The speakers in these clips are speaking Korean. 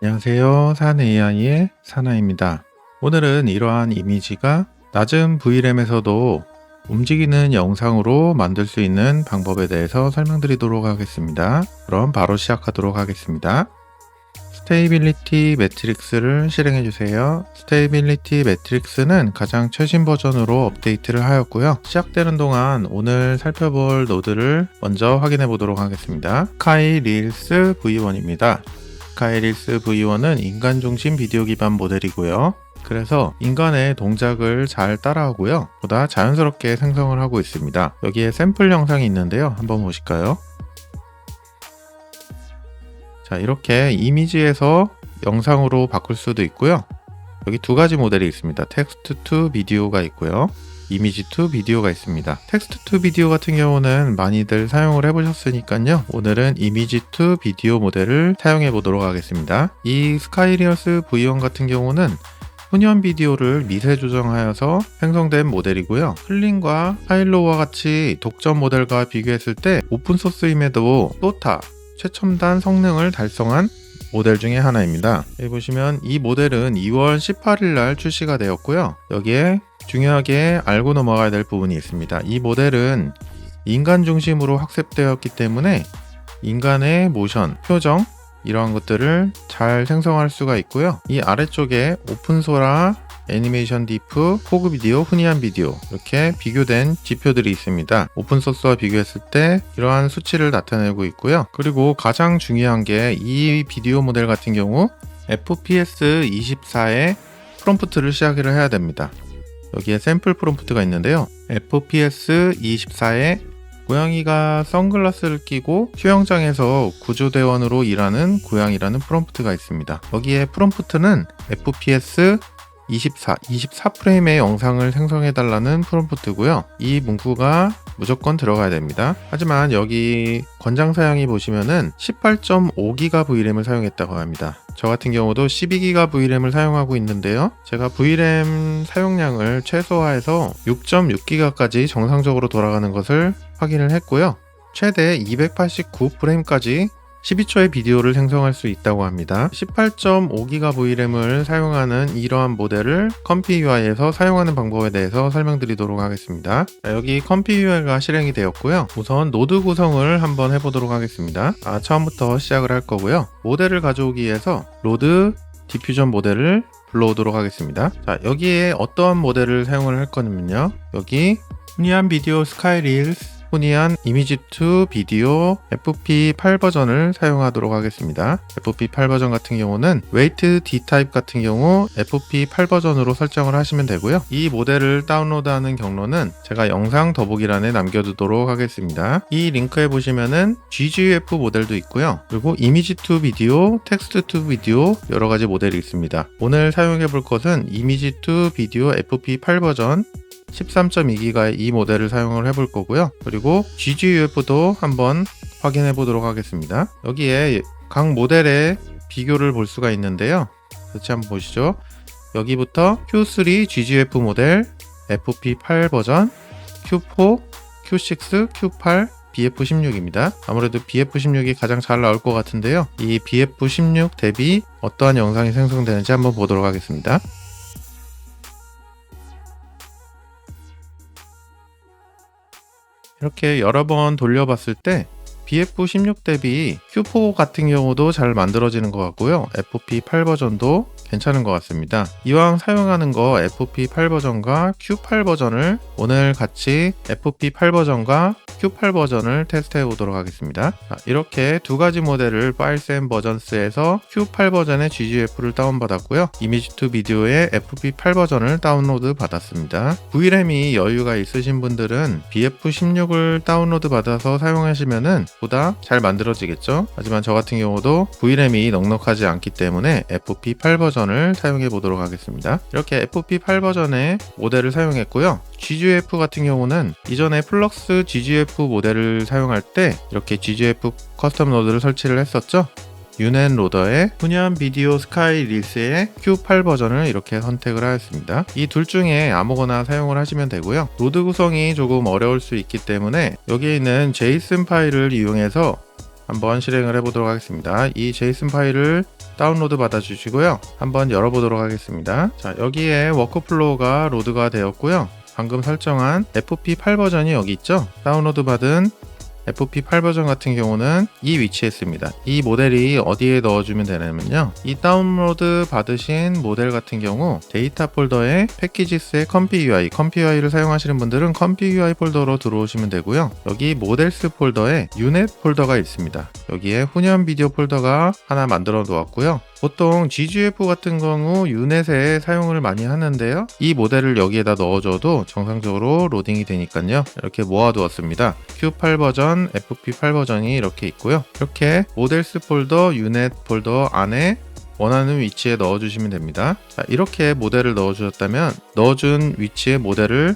안녕하세요. 산 AI의 사나입니다. 오늘은 이러한 이미지가 낮은 VRAM에서도 움직이는 영상으로 만들 수 있는 방법에 대해서 설명드리도록 하겠습니다. 그럼 바로 시작하도록 하겠습니다. 스테이빌리티 매트릭스를 실행해 주세요. 스테이빌리티 매트릭스는 가장 최신 버전으로 업데이트를 하였고요. 시작되는 동안 오늘 살펴볼 노드를 먼저 확인해 보도록 하겠습니다. 스카이 릴스 V1입니다. 스카이 릴스 V1은 인간 중심 비디오 기반 모델이고요. 그래서 인간의 동작을 잘 따라하고요. 보다 자연스럽게 생성을 하고 있습니다. 여기에 샘플 영상이 있는데요. 한번 보실까요? 자, 이렇게 이미지에서 영상으로 바꿀 수도 있고요. 여기 두 가지 모델이 있습니다. 텍스트 투 비디오가 있고요. 이미지 투 비디오가 있습니다. 텍스트 투 비디오 같은 경우는 많이들 사용을 해보셨으니까요. 오늘은 이미지 투 비디오 모델을 사용해 보도록 하겠습니다. 이 스카이리어스 V1 같은 경우는 후년 비디오를 미세 조정하여서 생성된 모델이고요. 클린과 파일로와 같이 독점 모델과 비교했을 때 오픈소스임에도 소타 최첨단 성능을 달성한 모델 중에 하나입니다. 여기 보시면 이 모델은 2월 18일 날 출시가 되었고요. 여기에 중요하게 알고 넘어가야 될 부분이 있습니다. 이 모델은 인간 중심으로 학습되었기 때문에 인간의 모션, 표정 이러한 것들을 잘 생성할 수가 있고요. 이 아래쪽에 오픈소라, 애니메이션 디프, 포그 비디오, 훈이한 비디오 이렇게 비교된 지표들이 있습니다. 오픈소스와 비교했을 때 이러한 수치를 나타내고 있고요. 그리고 가장 중요한 게 이 비디오 모델 같은 경우 FPS 24에 프롬프트를 시작을 해야 됩니다. 여기에 샘플 프롬프트가 있는데요. FPS 24에 고양이가 선글라스를 끼고 수영장에서 구조대원으로 일하는 고양이라는 프롬프트가 있습니다. 여기에 프롬프트는 FPS 24프레임의 영상을 생성해달라는 프롬프트고요. 이 문구가 무조건 들어가야 됩니다. 하지만 여기 권장 사양이 보시면은 18.5GB VRAM을 사용했다고 합니다. 저 같은 경우도 12GB VRAM을 사용하고 있는데요. 제가 VRAM 사용량을 최소화해서 6.6GB까지 정상적으로 돌아가는 것을 확인을 했고요. 최대 289프레임까지 12초의 비디오를 생성할 수 있다고 합니다. 18.5GB VRAM을 사용하는 이러한 모델을 컴피 UI에서 사용하는 방법에 대해서 설명드리도록 하겠습니다. 자, 여기 컴피 UI가 실행이 되었고요. 우선 노드 구성을 한번 해보도록 하겠습니다. 처음부터 시작을 할 거고요. 모델을 가져오기 위해서 로드 디퓨전 모델을 불러오도록 하겠습니다. 자, 여기에 어떠한 모델을 사용을 할 거냐면요. 여기 훈이한 비디오 스카이 릴스 훈이한 이미지 투 비디오 FP8 버전을 사용하도록 하겠습니다. FP8 버전 같은 경우는 웨이트 D 타입 같은 경우 FP8 버전으로 설정을 하시면 되고요. 이 모델을 다운로드하는 경로는 제가 영상 더보기란에 남겨두도록 하겠습니다. 이 링크에 보시면은 GGF 모델도 있고요. 그리고 이미지 투 비디오, 텍스트 투 비디오 여러 가지 모델이 있습니다. 오늘 사용해 볼 것은 이미지 투 비디오 FP8 버전 13.2기가의 이 모델을 사용을 해볼 거고요. 그리고 GGUF도 한번 확인해 보도록 하겠습니다. 여기에 각 모델의 비교를 볼 수가 있는데요. 같이 한번 보시죠. 여기부터 Q3 GGF 모델, FP8 버전, Q4, Q6, Q8, BF16입니다. 아무래도 BF16이 가장 잘 나올 것 같은데요. 이 BF16 대비 어떠한 영상이 생성되는지 한번 보도록 하겠습니다. 이렇게 여러 번 돌려봤을 때 BF16 대비 Q4 같은 경우도 잘 만들어지는 것 같고요. FP8 버전도 괜찮은 것 같습니다. 이왕 사용하는 거 FP8 버전과 Q8 버전을 오늘 같이 FP8 버전과 Q8 버전을 테스트해 보도록 하겠습니다. 자, 이렇게 두 가지 모델을 파일샘 버전스에서 Q8 버전의 GGF를 다운받았고요. 이미지 투 비디오의 FP8 버전을 다운로드 받았습니다. VRAM이 여유가 있으신 분들은 BF16을 다운로드 받아서 사용하시면은 보다 잘 만들어지겠죠. 하지만 저 같은 경우도 VRAM이 넉넉하지 않기 때문에 FP8 버전을 사용해 보도록 하겠습니다. 이렇게 FP8 버전의 모델을 사용했고요. GGF 같은 경우는 이전에 플럭스 GGF 모델을 사용할 때 이렇게 GGF 커스텀 노드를 설치를 했었죠. 유넨 로더의 훈이한 비디오 스카이 릴스의 Q8 버전을 이렇게 선택을 하였습니다. 이 둘 중에 아무거나 사용을 하시면 되고요. 노드 구성이 조금 어려울 수 있기 때문에 여기에 있는 JSON 파일을 이용해서 한번 실행을 해보도록 하겠습니다. 이 제이슨 파일을 다운로드 받아 주시고요. 한번 열어보도록 하겠습니다. 자, 여기에 워크플로우가 로드가 되었고요. 방금 설정한 FP8 버전이 여기 있죠. 다운로드 받은 FP8 버전 같은 경우는 이 위치에 있습니다. 이 모델이 어디에 넣어주면 되냐면요, 이 다운로드 받으신 모델 같은 경우 데이터 폴더에 패키지스의 컴피UI를 사용하시는 분들은 컴피UI 폴더로 들어오시면 되고요. 여기 모델스 폴더에 유넷 폴더가 있습니다. 여기에 훈연 비디오 폴더가 하나 만들어 놓았고요. 보통 GGF 같은 경우 유넷에 사용을 많이 하는데요, 이 모델을 여기에다 넣어줘도 정상적으로 로딩이 되니까요, 이렇게 모아두었습니다. Q8 버전, FP8 버전이 이렇게 있고요. 이렇게 모델스 폴더, 유넷 폴더 안에 원하는 위치에 넣어주시면 됩니다. 자, 이렇게 모델을 넣어주셨다면 넣어준 위치의 모델을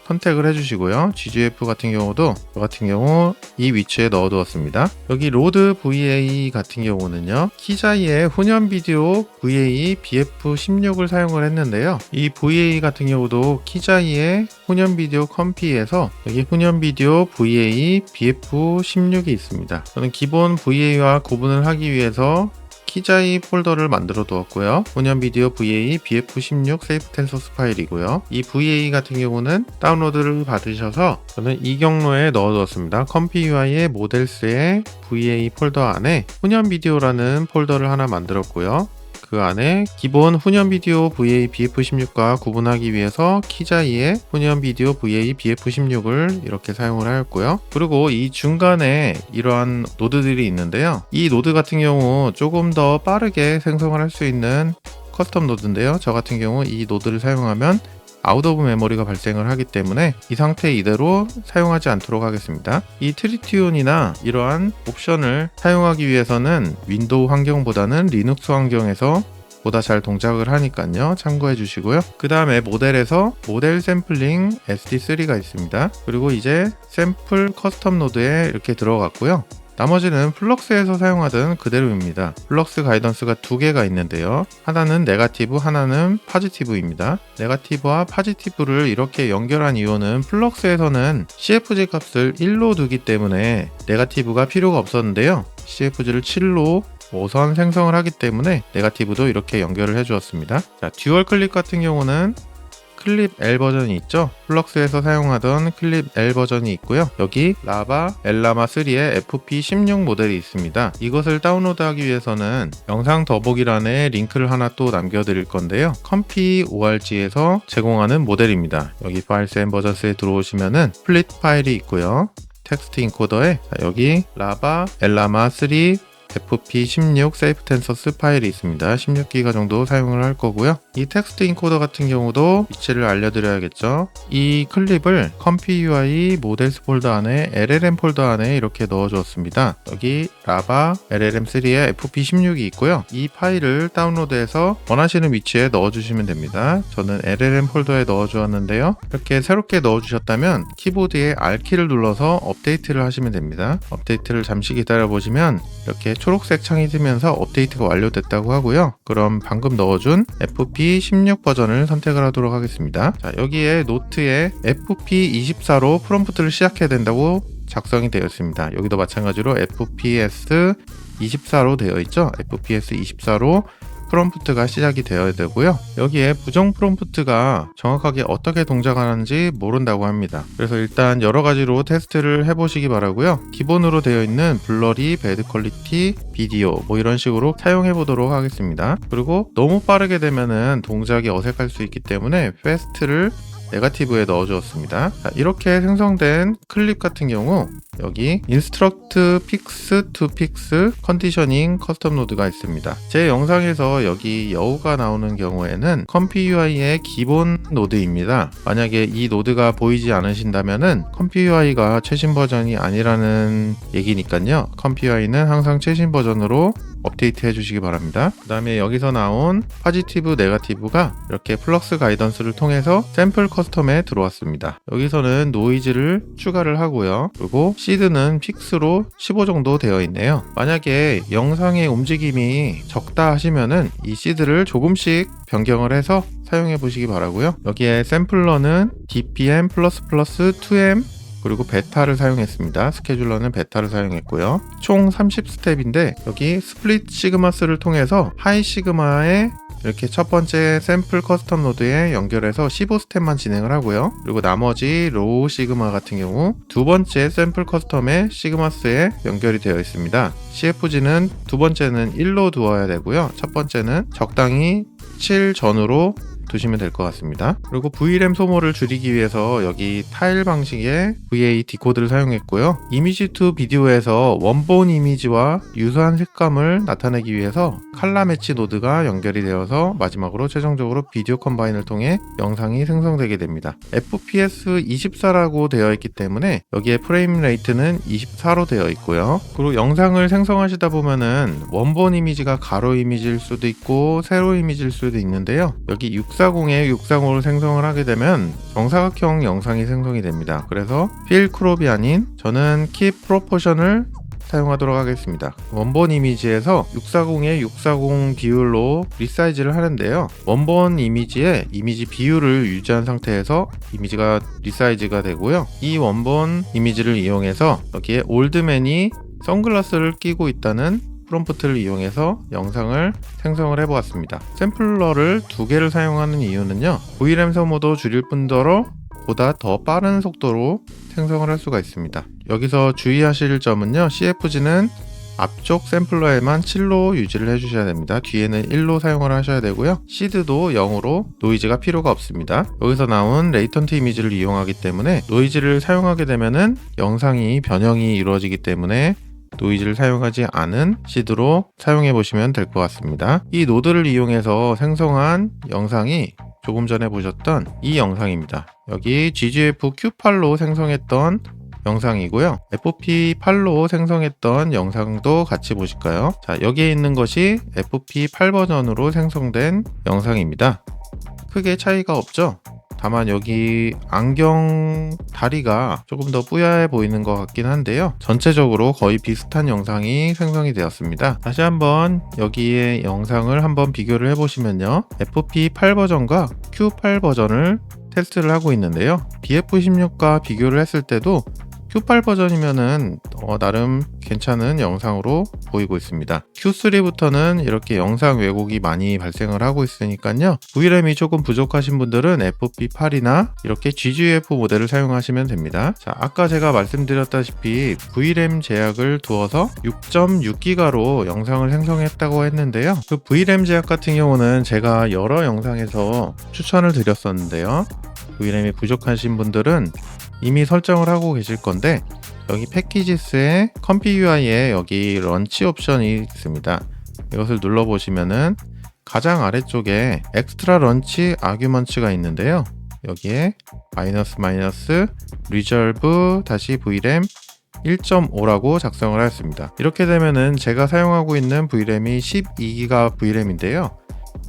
선택을 해주시고요. GGF 같은 경우도 저 같은 경우 이 위치에 넣어두었습니다. 여기 로드 VA 같은 경우는요, 키자이의 훈연 비디오 VA BF16을 사용을 했는데요, 이 VA 같은 경우도 키자이의 훈연 비디오 컴피에서 여기 훈연 비디오 VA BF16이 있습니다. 저는 기본 VA와 구분을 하기 위해서 키자이 폴더를 만들어 두었고요. 훈연 비디오 VA BF16 세이프 텐소스 파일이고요. 이 VA 같은 경우는 다운로드를 받으셔서 저는 이 경로에 넣어 두었습니다. 컴피UI의 모델스의 VA 폴더 안에 훈연 비디오라는 폴더를 하나 만들었고요. 그 안에 기본 훈연 비디오 VA BF16과 구분하기 위해서 키자이의 훈연 비디오 VA BF16을 이렇게 사용을 하였고요. 그리고 이 중간에 이러한 노드들이 있는데요, 이 노드 같은 경우 조금 더 빠르게 생성을 할 수 있는 커스텀 노드인데요, 저 같은 경우 이 노드를 사용하면 아웃 오브 메모리가 발생을 하기 때문에 이 상태 이대로 사용하지 않도록 하겠습니다. 이 트리튠이나 이러한 옵션을 사용하기 위해서는 윈도우 환경보다는 리눅스 환경에서 보다 잘 동작을 하니까요, 참고해 주시고요. 그 다음에 모델에서 모델 샘플링 SD3가 있습니다. 그리고 이제 샘플 커스텀 노드에 이렇게 들어갔고요. 나머지는 플럭스에서 사용하던 그대로입니다. 플럭스 가이던스가 두 개가 있는데요, 하나는 네거티브, 하나는 파지티브입니다. 네거티브와 파지티브를 이렇게 연결한 이유는 플럭스에서는 CFG 값을 1로 두기 때문에 네거티브가 필요가 없었는데요, CFG를 7로 우선 생성을 하기 때문에 네거티브도 이렇게 연결을 해 주었습니다. 자, 듀얼 클립 같은 경우는 클립 L 버전이 있죠. 플럭스에서 사용하던 클립 L 버전이 있고요. 여기 라바 엘라마 3의 FP16 모델이 있습니다. 이것을 다운로드하기 위해서는 영상 더보기란에 링크를 하나 또 남겨드릴 건데요, 컴피 org에서 제공하는 모델입니다. 여기 파일스 앤 버전스에 들어오시면은 플릿 파일이 있고요. 텍스트 인코더에 여기 라바 엘라마 3 FP16 세이프 텐서스 파일이 있습니다. 16기가 정도 사용을 할 거고요. 이 텍스트 인코더 같은 경우도 위치를 알려드려야겠죠. 이 클립을 컴피UI 모델스 폴더 안에 LLM 폴더 안에 이렇게 넣어주었습니다. 여기 라바 LLM3의 FP16이 있고요. 이 파일을 다운로드해서 원하시는 위치에 넣어주시면 됩니다. 저는 LLM 폴더에 넣어주었는데요, 이렇게 새롭게 넣어주셨다면 키보드에 R키를 눌러서 업데이트를 하시면 됩니다. 업데이트를 잠시 기다려보시면 이렇게 초록색 창이 뜨면서 업데이트가 완료됐다고 하고요. 그럼 방금 넣어준 FP16 버전을 선택을 하도록 하겠습니다. 자, 여기에 노트에 FP24로 프롬프트를 시작해야 된다고 작성이 되어 있습니다. 여기도 마찬가지로 FPS 24로 되어 있죠. FPS 24로 프롬프트가 시작이 되어야 되고요. 여기에 부정 프롬프트가 정확하게 어떻게 동작하는지 모른다고 합니다. 그래서 일단 여러 가지로 테스트를 해보시기 바라고요. 기본으로 되어 있는 블러리, 배드 퀄리티, 비디오 뭐 이런 식으로 사용해 보도록 하겠습니다. 그리고 너무 빠르게 되면은 동작이 어색할 수 있기 때문에 패스트를 네거티브에 넣어주었습니다. 자, 이렇게 생성된 클립 같은 경우 여기 instruct fix to fix conditioning custom 노드가 있습니다. 제 영상에서 여기 여우가 나오는 경우에는 컴피UI의 기본 노드입니다. 만약에 이 노드가 보이지 않으신다면은 컴피UI가 최신 버전이 아니라는 얘기니까요, 컴피UI는 항상 최신 버전으로 업데이트 해주시기 바랍니다. 그 다음에 여기서 나온 파지티브, 네거티브가 이렇게 플럭스 가이던스를 통해서 샘플 커스텀에 들어왔습니다. 여기서는 노이즈를 추가를 하고요. 그리고 시드는 픽스로 15 정도 되어 있네요. 만약에 영상의 움직임이 적다 하시면은 이 시드를 조금씩 변경을 해서 사용해 보시기 바라고요. 여기에 샘플러는 DPM++2M 그리고 베타를 사용했습니다. 스케줄러는 베타를 사용했고요. 총 30스텝인데 여기 스플릿 시그마스를 통해서 하이 시그마에 이렇게 첫 번째 샘플 커스텀 노드에 연결해서 15스텝만 진행을 하고요. 그리고 나머지 로우 시그마 같은 경우 두 번째 샘플 커스텀의 시그마스에 연결이 되어 있습니다. CFG는 두 번째는 1로 두어야 되고요. 첫 번째는 적당히 7 전후로 두시면 될 것 같습니다. 그리고 VRAM 소모를 줄이기 위해서 여기 타일 방식의 VA 디코드를 사용했고요. 이미지 투 비디오에서 원본 이미지와 유사한 색감을 나타내기 위해서 칼라 매치 노드가 연결이 되어서 마지막으로 최종적으로 비디오 컴바인을 통해 영상이 생성되게 됩니다. FPS 24라고 되어 있기 때문에 여기에 프레임 레이트는 24로 되어 있고요. 그리고 영상을 생성하시다 보면은 원본 이미지가 가로 이미지일 수도 있고 세로 이미지일 수도 있는데요. 여기 640에 635를 생성을 하게 되면 정사각형 영상이 생성이 됩니다. 그래서 필 크롭이 아닌 저는 키 프로포션을 사용하도록 하겠습니다. 원본 이미지에서 640에 640 비율로 리사이즈를 하는데요. 원본 이미지의 이미지 비율을 유지한 상태에서 이미지가 리사이즈가 되고요. 이 원본 이미지를 이용해서 여기에 올드맨이 선글라스를 끼고 있다는 프롬프트를 이용해서 영상을 생성을 해보았습니다. 샘플러를 두 개를 사용하는 이유는요. VRAM 소모도 줄일 뿐더러 보다 더 빠른 속도로 생성을 할 수가 있습니다. 여기서 주의하실 점은요. CFG는 앞쪽 샘플러에만 7로 유지를 해주셔야 됩니다. 뒤에는 1로 사용을 하셔야 되고요. 시드도 0으로 노이즈가 필요가 없습니다. 여기서 나온 레이턴트 이미지를 이용하기 때문에 노이즈를 사용하게 되면은 영상이 변형이 이루어지기 때문에 노이즈를 사용하지 않은 시드로 사용해 보시면 될 것 같습니다. 이 노드를 이용해서 생성한 영상이 조금 전에 보셨던 이 영상입니다. 여기 GGF Q8로 생성했던 영상이고요. FP8로 생성했던 영상도 같이 보실까요? 자, 여기에 있는 것이 FP8 버전으로 생성된 영상입니다. 크게 차이가 없죠? 다만 여기 안경 다리가 조금 더 뿌야해 보이는 것 같긴 한데요. 전체적으로 거의 비슷한 영상이 생성이 되었습니다. 다시 한번 여기에 영상을 한번 비교를 해보시면요. FP8 버전과 Q8 버전을 테스트를 하고 있는데요. BF16과 비교를 했을 때도 Q8 버전이면은 나름 괜찮은 영상으로 보이고 있습니다. Q3부터는 이렇게 영상 왜곡이 많이 발생을 하고 있으니까요. VRAM이 조금 부족하신 분들은 FP8이나 이렇게 GGF 모델을 사용하시면 됩니다. 자, 아까 제가 말씀드렸다시피 VRAM 제약을 두어서 6.6기가로 영상을 생성했다고 했는데요. 그 VRAM 제약 같은 경우는 제가 여러 영상에서 추천을 드렸었는데요. VRAM이 부족하신 분들은 이미 설정을 하고 계실 건데 여기 패키지스의 컴피 UI에 여기 런치 옵션이 있습니다. 이것을 눌러 보시면은 가장 아래쪽에 엑스트라 런치 아규먼츠가 있는데요. 여기에 마이너스 리졸브 다시 VRAM 1.5라고 작성을 하였습니다. 이렇게 되면은 제가 사용하고 있는 VRAM이 12기가 VRAM인데요.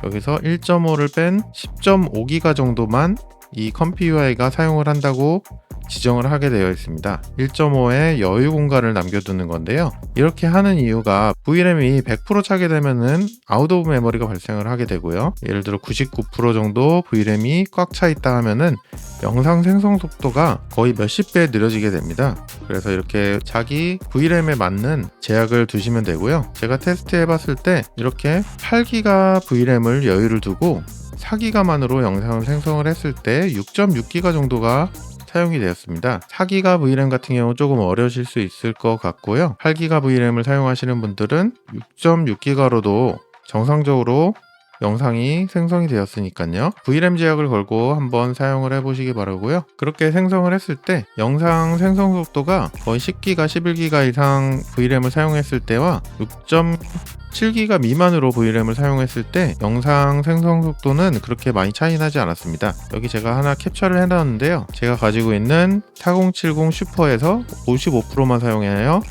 여기서 1.5를 뺀 10.5기가 정도만 이 컴피 UI가 사용을 한다고 지정을 하게 되어 있습니다. 1.5의 여유 공간을 남겨두는 건데요. 이렇게 하는 이유가 VRAM이 100% 차게 되면은 아웃 오브 메모리가 발생을 하게 되고요. 예를 들어 99% 정도 VRAM이 꽉 차 있다 하면은 영상 생성 속도가 거의 몇십 배 느려지게 됩니다. 그래서 이렇게 자기 VRAM에 맞는 제약을 두시면 되고요. 제가 테스트 해봤을 때 이렇게 8기가 VRAM을 여유를 두고 4기가만으로 영상을 생성을 했을 때 6.6기가 정도가 사용이 되었습니다. 4기가 VRAM 같은 경우 조금 어려우실 수 있을 것 같고요. 8기가 VRAM을 사용하시는 분들은 6.6기가로도 정상적으로 영상이 생성이 되었으니까요. VRAM 제약을 걸고 한번 사용을 해보시기 바라고요. 그렇게 생성을 했을 때 영상 생성 속도가 거의 10기가, 11기가 이상 VRAM을 사용했을 때와 6.7기가 미만으로 VRAM을 사용했을 때 영상 생성 속도는 그렇게 많이 차이 나지 않았습니다. 여기 제가 하나 캡처를 해놨는데요. 제가 가지고 있는 4070 슈퍼에서 55%만 사용하여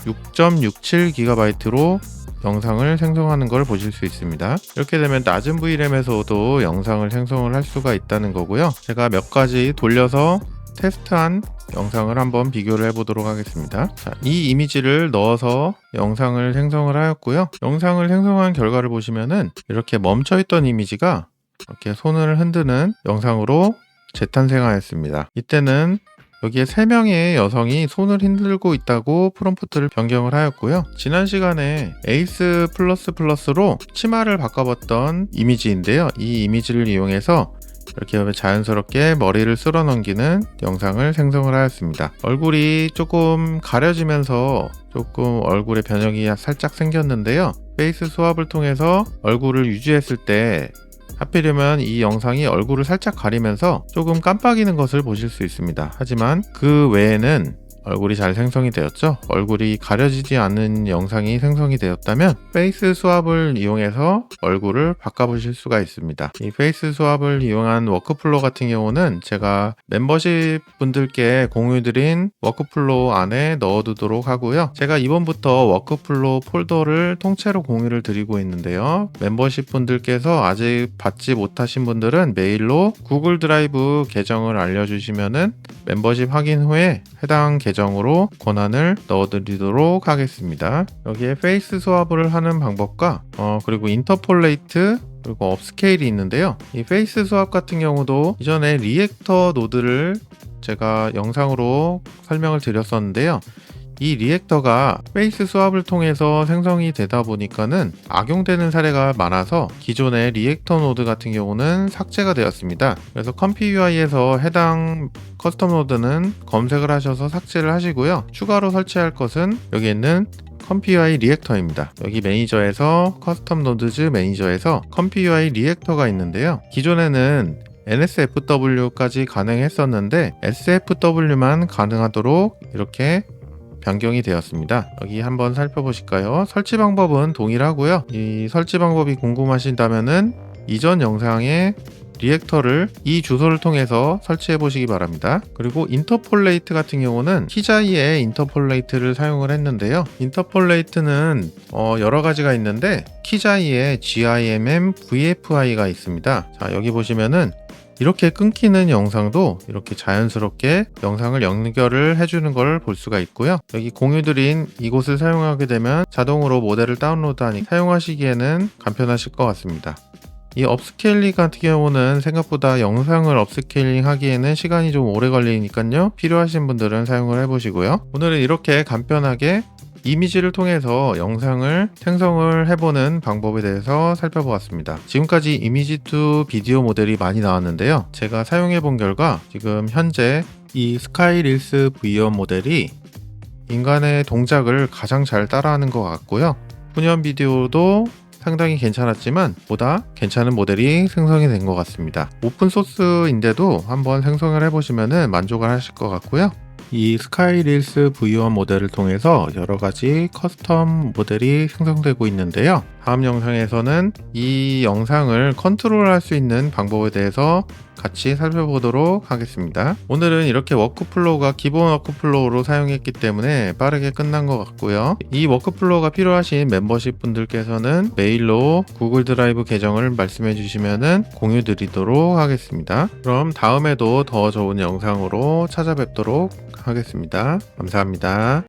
6.67GB로 영상을 생성하는 걸 보실 수 있습니다. 이렇게 되면 낮은 VRAM에서도 영상을 생성을 할 수가 있다는 거고요. 제가 몇 가지 돌려서 테스트한 영상을 한번 비교를 해보도록 하겠습니다. 자, 이 이미지를 넣어서 영상을 생성을 하였고요. 영상을 생성한 결과를 보시면은 이렇게 멈춰있던 이미지가 이렇게 손을 흔드는 영상으로 재탄생하였습니다. 이때는 여기에 3명의 여성이 손을 흔들고 있다고 프롬프트를 변경을 하였고요. 지난 시간에 에이스 플러스로 치마를 바꿔봤던 이미지인데요. 이 이미지를 이용해서 이렇게 자연스럽게 머리를 쓸어 넘기는 영상을 생성을 하였습니다. 얼굴이 조금 가려지면서 조금 얼굴에 변형이 살짝 생겼는데요. 페이스 스왑을 통해서 얼굴을 유지했을 때 하필이면 이 영상이 얼굴을 살짝 가리면서 조금 깜빡이는 것을 보실 수 있습니다. 하지만 그 외에는 얼굴이 잘 생성이 되었죠. 얼굴이 가려지지 않는 영상이 생성이 되었다면 페이스 스왑을 이용해서 얼굴을 바꿔보실 수가 있습니다. 이 페이스 스왑을 이용한 워크플로우 같은 경우는 제가 멤버십 분들께 공유드린 워크플로우 안에 넣어두도록 하고요. 제가 이번부터 워크플로우 폴더를 통째로 공유를 드리고 있는데요. 멤버십 분들께서 아직 받지 못하신 분들은 메일로 구글 드라이브 계정을 알려주시면은 멤버십 확인 후에 해당 계정으로 권한을 넣어드리도록 하겠습니다. 여기에 페이스 스왑을 하는 방법과 그리고 인터폴레이트 그리고 업스케일이 있는데요. 이 페이스 스왑 같은 경우도 이전에 리액터 노드를 제가 영상으로 설명을 드렸었는데요. 이 리액터가 페이스 스왑을 통해서 생성이 되다 보니까는 악용되는 사례가 많아서 기존의 리액터 노드 같은 경우는 삭제가 되었습니다. 그래서 컴피 UI에서 해당 커스텀 노드는 검색을 하셔서 삭제를 하시고요. 추가로 설치할 것은 여기 있는 컴피 UI 리액터입니다. 여기 매니저에서 커스텀 노드즈 매니저에서 컴피 UI 리액터가 있는데요. 기존에는 NSFW까지 가능했었는데 SFW만 가능하도록 이렇게 변경이 되었습니다. 여기 한번 살펴보실까요? 설치 방법은 동일하고요. 이 설치 방법이 궁금하신다면은 이전 영상의 리액터를 이 주소를 통해서 설치해 보시기 바랍니다. 그리고 인터폴레이트 같은 경우는 키자이의 인터폴레이트를 사용을 했는데요. 인터폴레이트는 여러 가지가 있는데 키자이의 GIMM VFI가 있습니다. 자, 여기 보시면은 이렇게 끊기는 영상도 이렇게 자연스럽게 영상을 연결을 해주는 걸 볼 수가 있고요. 여기 공유드린 이곳을 사용하게 되면 자동으로 모델을 다운로드하니 사용하시기에는 간편하실 것 같습니다. 이 업스케일링 같은 경우는 생각보다 영상을 업스케일링 하기에는 시간이 좀 오래 걸리니까요. 필요하신 분들은 사용을 해보시고요. 오늘은 이렇게 간편하게 이미지를 통해서 영상을 생성을 해보는 방법에 대해서 살펴보았습니다. 지금까지 이미지 투 비디오 모델이 많이 나왔는데요. 제가 사용해 본 결과 지금 현재 이 스카이릴스 V1 모델이 인간의 동작을 가장 잘 따라하는 것 같고요. 훈연 비디오도 상당히 괜찮았지만 보다 괜찮은 모델이 생성이 된 것 같습니다. 오픈소스인데도 한번 생성을 해보시면 만족을 하실 것 같고요. 이 스카이릴스 V1 모델을 통해서 여러가지 커스텀 모델이 생성되고 있는데요. 다음 영상에서는 이 영상을 컨트롤할 수 있는 방법에 대해서 같이 살펴보도록 하겠습니다. 오늘은 이렇게 워크플로우가 기본 워크플로우로 사용했기 때문에 빠르게 끝난 것 같고요. 이 워크플로우가 필요하신 멤버십 분들께서는 메일로 구글 드라이브 계정을 말씀해 주시면 공유 드리도록 하겠습니다. 그럼 다음에도 더 좋은 영상으로 찾아뵙도록 하겠습니다. 감사합니다.